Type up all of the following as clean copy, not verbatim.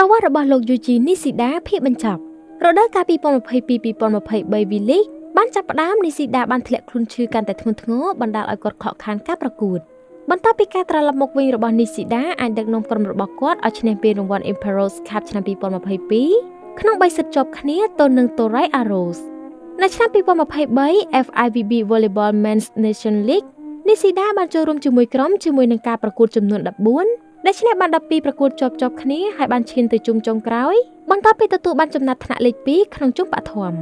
វត្តរបស់លោកយូជីនីស៊ីដាភាគបញ្ចប់រដូវកាល2022-2023 V-League បានចាប់ផ្ដើមនីស៊ីដាបានធ្លាក់ខ្លួនឈឺកាន់តែធ្ងន់ធ្ងរបណ្ដាលឲ្យគាត់ខកខានការប្រកួតបន្ទាប់ពីការត្រឡប់មកវិញរបស់នីស៊ីដាអាចដឹកនាំក្រុមរបស់គាត់ឲ្យឈ្នះពានរង្វាន់ Emperor's Cup ឆ្នាំ2022ក្នុង3សិតជាប់គ្នាទល់នឹង Torrey Arrows នៅឆ្នាំ2023 FIVB Volleyball Men's Nation League នីស៊ីដាបានចូលរួមជាមួយក្រុមជាមួយនឹងការប្រកួតចំនួន14ដែលឈ្នះបាន12ប្រកួតជាប់គ្នាហើយបានឈានទៅជុំចុងក្រោយបន្ទាប់ពីទទួលបានចំណាត់ថ្នាក់លេខ2ក្នុងជុំបឋម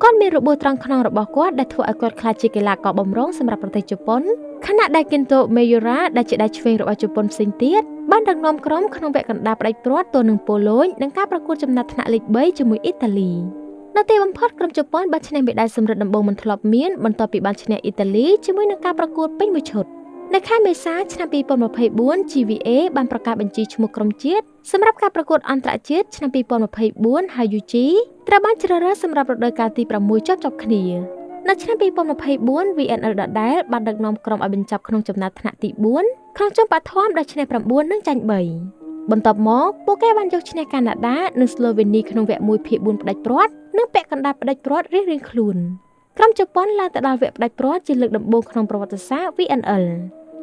គាត់មានរបួសត្រង់ខ្នងរបស់គាត់ដែលធ្វើឲ្យគាត់ក្លាយជាកីឡាករបម្រុងសម្រាប់ប្រទេសជប៉ុនខណៈដែល Kento Miura ដែលជាដៃឆ្វេងរបស់ជប៉ុនផ្សេងទៀតបានដឹកនាំក្រុមក្នុងវគ្គកណ្ដាលផ្ដាច់ព្រាត់ទល់នឹងប៉ូឡូញនិងការប្រកួតចំណាត់ថ្នាក់លេខ3ជាមួយអ៊ីតាលីនៅទីបំផុតក្រុមជប៉ុនបានឈ្នះមេដាយសំរឹទ្ធដំបូងមិនធ្លាប់មានបន្ទាប់ពីបានឈ្នះអ៊ីតាលីជាមួយនឹងការប្រកួតពេញមួយឈុតនៅខែមេសាឆ្នាំ2024 GVA បានប្រកាសបញ្ជីឈ្មោះក្រុមជាតិសម្រាប់ការប្រកួតអន្តរជាតិឆ្នាំ2024ហើយ UG ត្រូវបានជ្រើសរើសសម្រាប់រដូវកាលទី6ជាប់គ្នានៅឆ្នាំ2024 VNL ដដែលបានដឹកនាំក្រុមឲ្យបញ្ចប់ក្នុងចំណាត់ថ្នាក់ទី4ក្នុងជុំបឋមដោយឈ្នះ9និងចាញ់3បន្ទាប់មកពួកគេបានយកឈ្នះកាណាដានិងស្លូវេនីក្នុងវគ្គ1ភាគ4ផ្ដាច់ព្រាត់និងពាក់កណ្ដាលផ្ដាច់ព្រាត់រៀងៗខ្លួនក្រុមជប៉ុនឡើងទៅដល់វគ្គផ្ដាច់ព្រាត់ជាលើកដំបូងក្នុងប្រវត្តិសាស្ត្រ VNL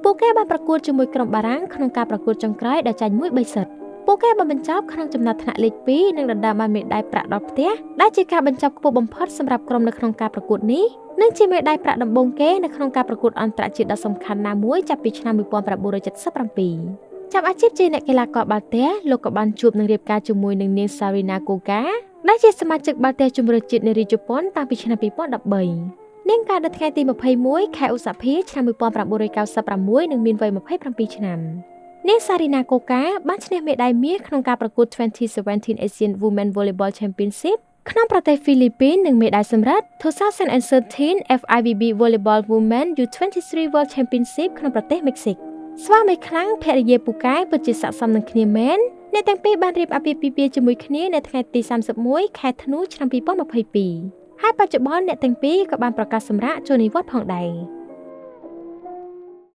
ពួកគេបានប្រកួតជាមួយក្រុមបារាំងក្នុងការប្រកួតចុងក្រោយដែលចាញ់1 3សិតពួកគេបានបញ្ចប់ក្នុងចំណាត់ថ្នាក់លេខ2និងដណ្ដើមបានមេដាយប្រាក់ដល់ផ្ទះដែលជាការបញ្ចប់ខ្ពស់បំផុតសម្រាប់ក្រុមនៅក្នុងការប្រកួតនេះនិងជាមេដាយប្រាក់ដំបូងគេនៅក្នុងការប្រកួតអន្តរជាតិដ៏សំខាន់ណាមួយចាប់ពីឆ្នាំ1977ចាប់អាជីពជាអ្នកកីឡាករបាល់ទះលោកក៏បានជួបនឹងរៀបការជាមួយនឹងនាង Sarina Koga ដែលជាសមាជិកបាល់ទះជម្រើសជាតិនារីជប៉ុនតាំងពីឆ្នាំ2013នាងកើតនៅថ្ងៃទី21ខែឧសភាឆ្នាំ1996និងមានវ័យ27ឆ្នាំនាង Sarina Koga បានឈ្នះមេដាយមាសក្នុងការប្រកួត2017 Asian Women Volleyball Championship ក្នុងប្រទេសហ្វីលីពីននិងមេដាយសំរឹទ្ធ2013 FIVB Volleyball Women U23 World Championship ក្នុងប្រទេសមិចស៊ិកស្វាមីខ្លាំងភរិយាពូកែពិតជាស័ក្តិសមនឹងគ្នាមែនអ្នកទាំងពីរបានរៀបអាពាហ៍ពិពាហ៍ជាមួយគ្នានៅថ្ងៃទី31ខែធ្នូឆ្នាំ2022ហើយបច្ចុប្បន្នអ្នកទាំងពីរក៏បានប្រកាសសម្រាកចូលនិវត្តន៍ផងដែរ